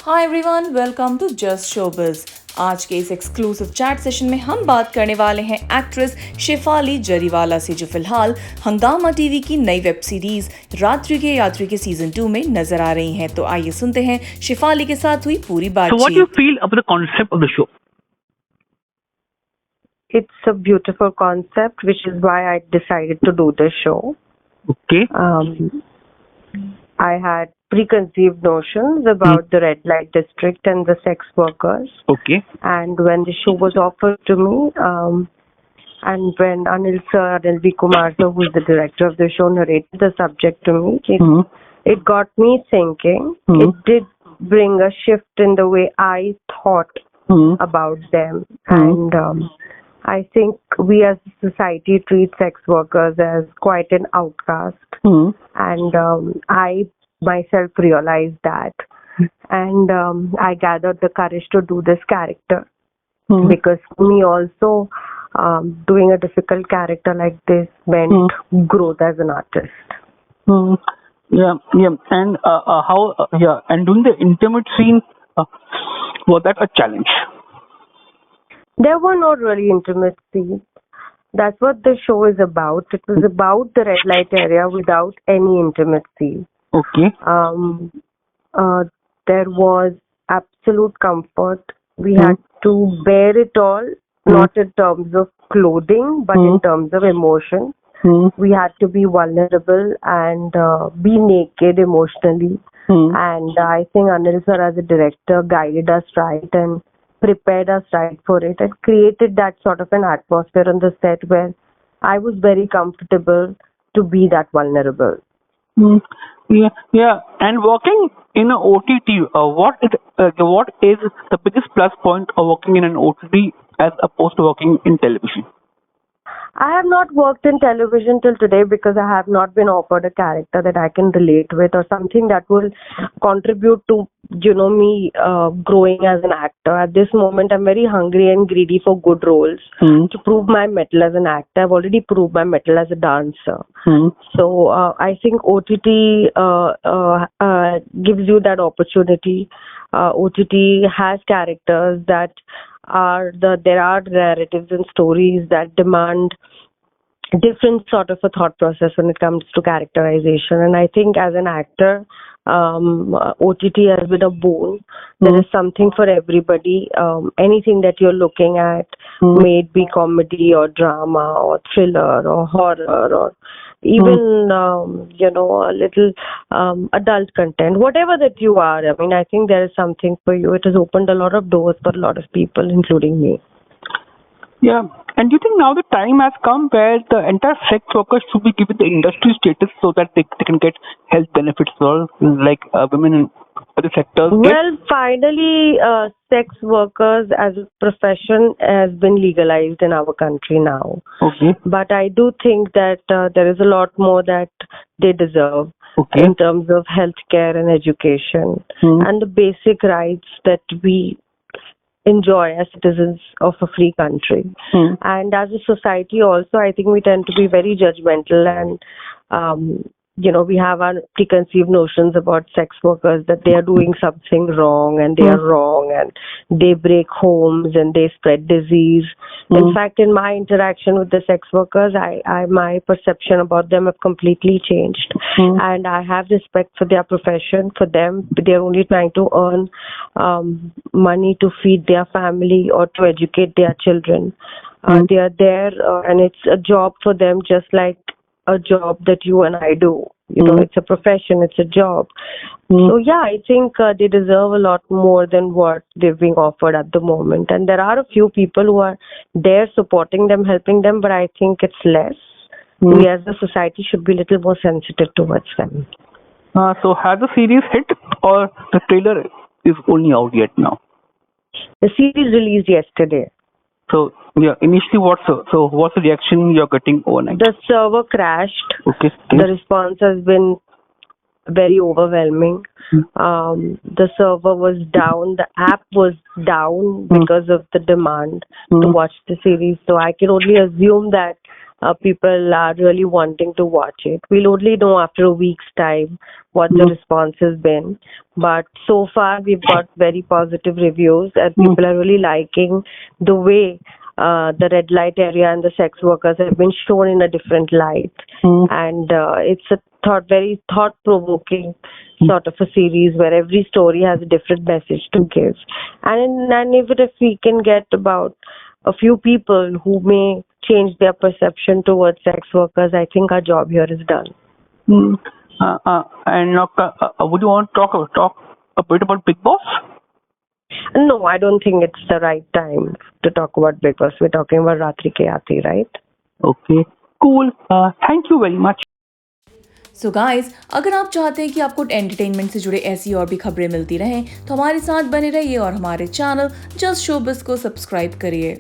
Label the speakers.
Speaker 1: Hi everyone, welcome to just showbiz. आज के इस एक्सक्लूसिव चैट सेशन में हम बात करने वाले हैं एक्ट्रेस शेफाली जरीवाला से, जो फिलहाल हंगामा टीवी की नई वेब सीरीज रात्रि के यात्री के सीजन 2 में नजर आ रही हैं। तो आइए सुनते हैं शेफाली के साथ हुई पूरी
Speaker 2: So, what do you
Speaker 1: बातचीत।
Speaker 2: feel about the concept of the show?
Speaker 3: It's a beautiful concept, which is why I decided to do the show.
Speaker 2: Okay.
Speaker 3: I had preconceived notions about the red light district and the sex workers.
Speaker 2: Okay.
Speaker 3: And when the show was offered to me, and when Anil V. Kumar sir, who's the director of the show, narrated the subject to me, it got me thinking. It did bring a shift in the way I thought about them. And I think we as a society treat sex workers as quite an outcast. And I myself realized that. And I gathered the courage to do this character. Because for me also, doing a difficult character like this meant growth as an artist.
Speaker 2: Yeah. And and doing the intimate scene, was that a challenge?
Speaker 3: There were not really intimate scenes. That's what the show is about. It was about the red light area without any intimacy.
Speaker 2: Okay.
Speaker 3: There was absolute comfort. We had to bear it all, not in terms of clothing, but in terms of emotion. We had to be vulnerable and be naked emotionally. And I think Anil sir as a director guided us right and prepared us right for it and created that sort of an atmosphere on the set where I was very comfortable to be that vulnerable.
Speaker 2: Yeah. And working in an OTT, what is the biggest plus point of working in an OTT as opposed to working in television?
Speaker 3: I have not worked in television till today because I have not been offered a character that I can relate with or something that will contribute to, me growing as an actor. At this moment, I'm very hungry and greedy for good roles to prove my mettle as an actor. I've already proved my mettle as a dancer. So I think OTT gives you that opportunity. OTT has characters that there are narratives and stories that demand different sort of a thought process when it comes to characterization. And I think as an actor, OTT has been a boon. There is something for everybody. Anything that you're looking at, may it be comedy or drama or thriller or horror or even, a little adult content, whatever that you are. I mean, I think there is something for you. It has opened a lot of doors for a lot of people, including me.
Speaker 2: Yeah. And do you think now the time has come where the entire sex workers should be given the industry status so that they can get health benefits for like women in other sectors?
Speaker 3: Well, finally, sex workers as a profession has been legalized in our country now.
Speaker 2: Okay.
Speaker 3: But I do think that there is a lot more that they deserve in terms of healthcare and education and the basic rights that we enjoy as citizens of a free country. And as a society also, I think we tend to be very judgmental and we have our preconceived notions about sex workers that they are doing something wrong and they are wrong and they break homes and they spread disease. In fact, in my interaction with the sex workers, my perception about them have completely changed. And I have respect for their profession. For them, they're only trying to earn money to feed their family or to educate their children. They are there and it's a job for them just like a job that you and I do. It's a profession, it's a job. So yeah, I think they deserve a lot more than what they're being offered at the moment. And there are a few people who are there supporting them, helping them, but I think it's less. We as a society should be a little more sensitive towards them.
Speaker 2: So has the series hit or the trailer is only out yet now?
Speaker 3: The series released yesterday.
Speaker 2: So yeah, initially what's the reaction you're getting overnight?
Speaker 3: The server crashed.
Speaker 2: Okay.
Speaker 3: The response has been very overwhelming. The server was down, the app was down because of the demand to watch the series. So I can only assume that people are really wanting to watch it. We'll only know after a week's time what the response has been. But so far, we've got very positive reviews, and people are really liking the way the red light area and the sex workers have been shown in a different light. And it's a very thought-provoking sort of a series where every story has a different message to give. And even if we can get about a few people who may change their perception towards sex workers, I think our job here is done.
Speaker 2: And would you want to talk a bit about Big Boss?
Speaker 3: No, I don't think it's the right time to talk about Big Boss. We're talking about Ratri Ke Yatri, right?
Speaker 2: Okay, cool. Thank you very much.
Speaker 1: So guys, अगर आप चाहते हैं कि आपको entertainment से जुड़े ऐसी और भी खबरें मिलती रहें तो हमारे साथ बने रहिए और हमारे चैनल जस्ट शोबिज को सब्सक्राइब करिए।